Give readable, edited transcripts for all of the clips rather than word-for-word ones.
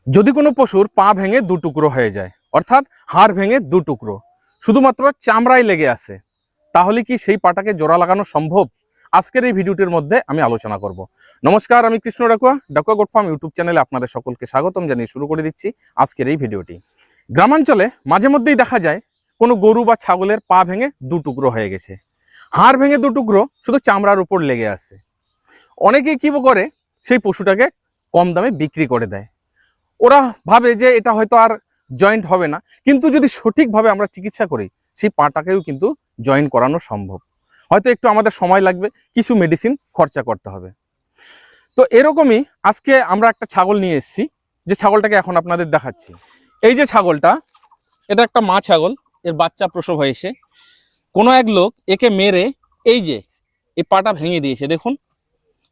যদি কোনো পশুর পা ভেঙে দু টুকরো হয়ে যায়, অর্থাৎ হাড় ভেঙে দু টুকরো, শুধুমাত্র চামড়ায় লেগে আছে, তাহলে কি সেই পাটাকে জোড়া লাগানো সম্ভব? আজকের এই ভিডিওটির মধ্যে আমি আলোচনা করব। নমস্কার, আমি Krishna Dakua, Dakua goat farm YouTube চ্যানেলে আপনাদের সকলকে স্বাগতম জানিয়ে শুরু করে দিচ্ছি আজকের এই ভিডিওটি। গ্রামাঞ্চলে মাঝে মধ্যেই দেখা যায় কোনো গরু বা ছাগলের পা ভেঙে দু টুকরো হয়ে গেছে, হাড় ভেঙে দু টুকরো শুধু চামড়ার উপর লেগে আছে। অনেকেই কি করে, সেই পশুটাকে কম দামে বিক্রি করে দেয়। ওরা ভাবে যে এটা হয়তো আর জয়েন্ট হবে না, কিন্তু যদি সঠিকভাবে আমরা চিকিৎসা করি, সেই পাটাকেও কিন্তু জয়েন্ট করানো সম্ভব। হয়তো একটু আমাদের সময় লাগবে, কিছু মেডিসিন খরচা করতে হবে। তো এরকমই আজকে আমরা একটা ছাগল নিয়ে এসেছি, যে ছাগলটাকে এখন আপনাদের দেখাচ্ছি। এই যে ছাগলটা, এটা একটা মা ছাগল, এর বাচ্চা প্রসব হয়েছে। কোনো এক লোক একে মেরে এই যে এই পাটা ভেঙে দিয়েছে। দেখুন,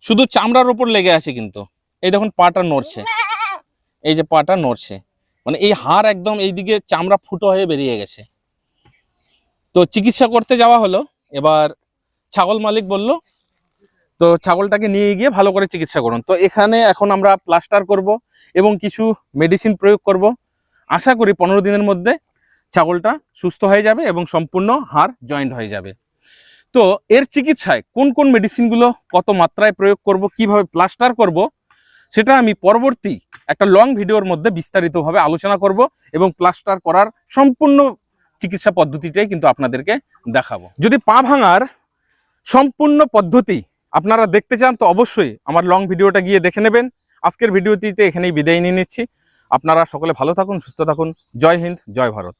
শুধু চামড়ার উপর লেগে আছে, কিন্তু এই দেখুন পাটা নড়ছে, এই যে পাটা নড়ছে, মানে এই হাড় একদম এইদিকে চামড়া ফুটো হয়ে বেরিয়ে গেছে। তো চিকিৎসা করতে যাওয়া হলো, এবার ছাগল মালিক বলল তো ছাগলটাকে নিয়ে গিয়ে ভালো করে চিকিৎসা করুন। তো এখানে এখন আমরা প্লাস্টার করব এবং কিছু মেডিসিন প্রয়োগ করব। আশা করি 15 দিনের মধ্যে ছাগলটা সুস্থ হয়ে যাবে এবং সম্পূর্ণ হাড় জয়েন্ট হয়ে যাবে। তো এর চিকিৎসায় কোন কোন মেডিসিনগুলো কত মাত্রায় প্রয়োগ করব, কিভাবে প্লাস্টার করব, সেটা আমি পরবর্তী একটা লং ভিডিওর মধ্যে বিস্তারিতভাবে আলোচনা করব এবং প্লাস্টার করার সম্পূর্ণ চিকিৎসা পদ্ধতিটাই কিন্তু আপনাদেরকে দেখাবো। যদি পা ভাঙার সম্পূর্ণ পদ্ধতি আপনারা দেখতে চান, তো অবশ্যই আমার লং ভিডিওটা গিয়ে দেখে নেবেন। আজকের ভিডিওটিতে এখানেই বিদায় নিয়ে নিচ্ছি। আপনারা সকলে ভালো থাকুন, সুস্থ থাকুন। জয় হিন্দ, জয় ভারত।